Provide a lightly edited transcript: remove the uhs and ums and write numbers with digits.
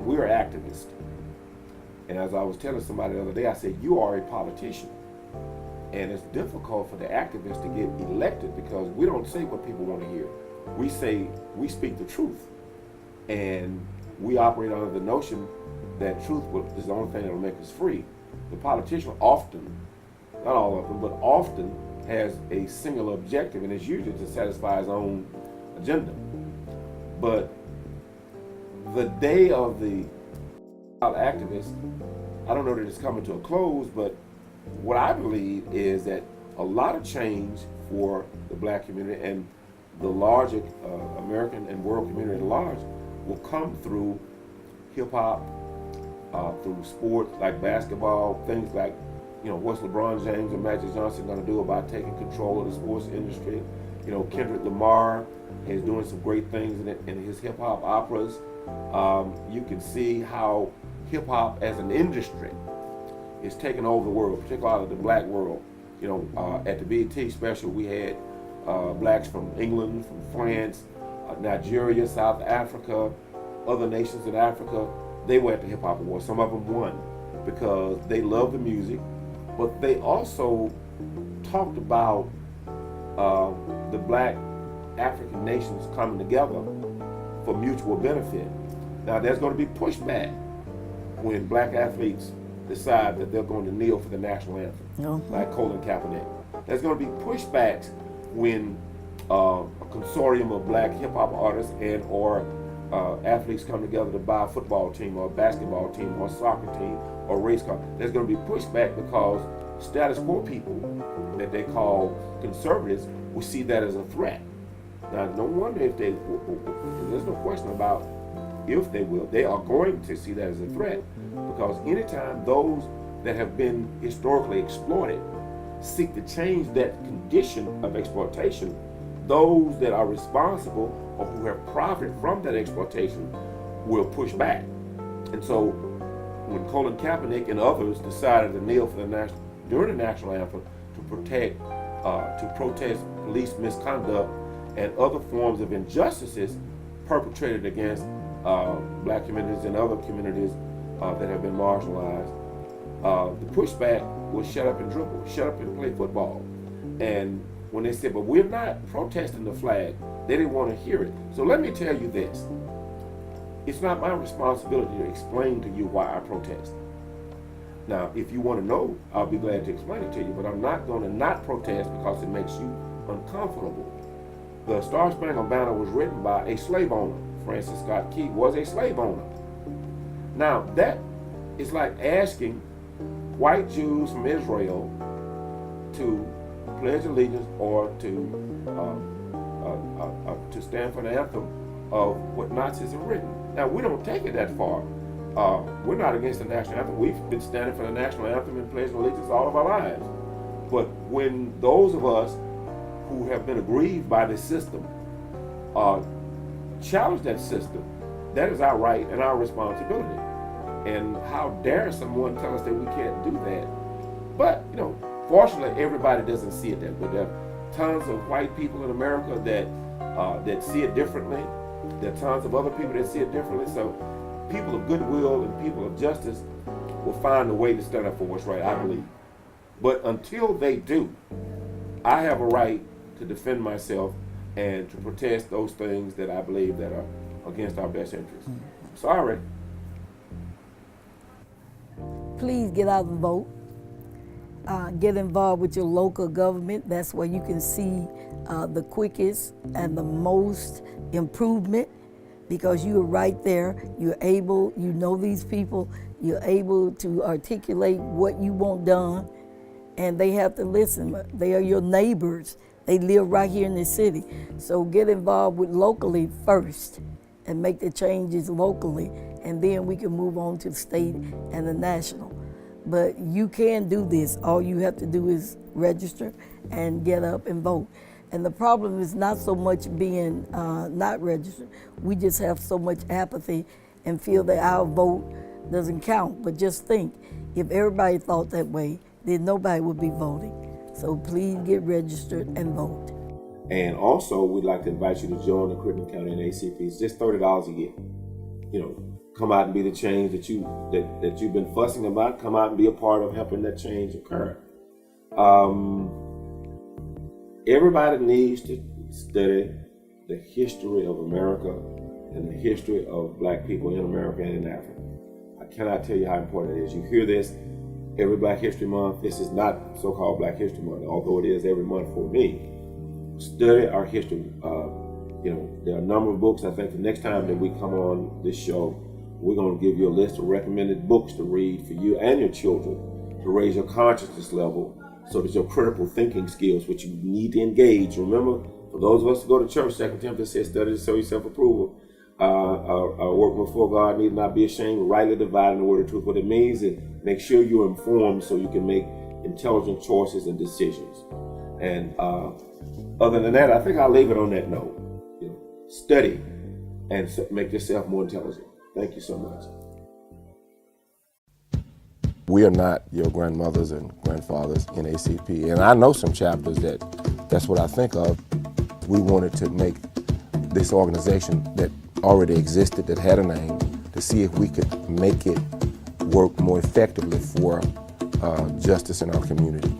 we're activists. And as I was telling somebody the other day, I said, you are a politician. And it's difficult for the activists to get elected because we don't say what people want to hear. We speak the truth. And we operate under the notion that truth is the only thing that will make us free. The politician often, not all of them, but often has a single objective, and it's usually to satisfy his own agenda. But the day of the activists, I don't know that it's coming to a close, but what I believe is that a lot of change for the black community and the larger American and world community at large will come through hip-hop, through sports like basketball, things like, what's LeBron James and Magic Johnson going to do about taking control of the sports industry? Kendrick Lamar is doing some great things in his hip-hop operas. You can see how hip-hop as an industry is taking over the world, particularly the black world. At the BET special, we had blacks from England, from France, Nigeria, South Africa, other nations in Africa. They were at the Hip Hop Awards. Some of them won because they love the music, but they also talked about the black African nations coming together for mutual benefit. Now, there's going to be pushback when black athletes decide that they're going to kneel for the national anthem, like Colin Kaepernick. There's going to be pushbacks when a consortium of black hip-hop artists and or athletes come together to buy a football team or a basketball team or a soccer team or a race car. There's going to be pushback because status quo people that they call conservatives will see that as a threat. Now, no wonder if there's no question about if they will. They are going to see that as a threat because anytime those that have been historically exploited seek to change that condition of exploitation, those that are responsible or who have profited from that exploitation will push back. And so when Colin Kaepernick and others decided to kneel for during the national anthem to protest police misconduct and other forms of injustices perpetrated against black communities and other communities that have been marginalized, the pushback was shut up and dribble, shut up and play football. And when they said, but we're not protesting the flag, they didn't want to hear it. So let me tell you this. It's not my responsibility to explain to you why I protest. Now, if you want to know, I'll be glad to explain it to you, but I'm not going to not protest because it makes you uncomfortable. The Star Spangled Banner was written by a slave owner. Francis Scott Key was a slave owner. Now, that is like asking white Jews from Israel to pledge allegiance or to stand for the anthem of what Nazis have written. Now, we don't take it that far. We're not against the national anthem. We've been standing for the national anthem and pledging allegiance all of our lives. But when those of us who have been aggrieved by this system challenge that system, that is our right and our responsibility. And how dare someone tell us that we can't do that? But, fortunately, everybody doesn't see it that way. There are tons of white people in America that see it differently. There are tons of other people that see it differently. So people of goodwill and people of justice will find a way to stand up for what's right, I believe. But until they do, I have a right to defend myself and to protest those things that I believe that are against our best interests. Sorry. Please get out and vote. Get involved with your local government. That's where you can see the quickest and the most improvement because you are right there. You're able, you know these people, you're able to articulate what you want done, and they have to listen. They are your neighbors. They live right here in the city. So get involved with locally first and make the changes locally, and then we can move on to the state and the national. But you can do this. All you have to do is register and get up and vote. And the problem is not so much being not registered. We just have so much apathy and feel that our vote doesn't count. But just think, if everybody thought that way, then nobody would be voting. So please get registered and vote. And also, we'd like to invite you to join the Crittenden County NAACP. It's just $30 a year. come out and be the change that you've been fussing about. Come out and be a part of helping that change occur. Everybody needs to study the history of America and the history of Black people in America and in Africa. I cannot tell you how important it is. You hear this every Black History Month. This is not so-called Black History Month, although it is every month for me. Study our history. There are a number of books. I think the next time that we come on this show, we're going to give you a list of recommended books to read for you and your children to raise your consciousness level so that your critical thinking skills, which you need to engage. Remember, for those of us who go to church, 2 Timothy says, study to show yourself approval. Our work before God need not be ashamed, rightly dividing the word of truth. What it means is make sure you're informed so you can make intelligent choices and decisions. And other than that, I think I'll leave it on that note. Study and make yourself more intelligent. Thank you so much. We are not your grandmothers and grandfathers in NAACP, and I know some chapters that's what I think of. We wanted to make this organization that already existed, that had a name, to see if we could make it work more effectively for justice in our community.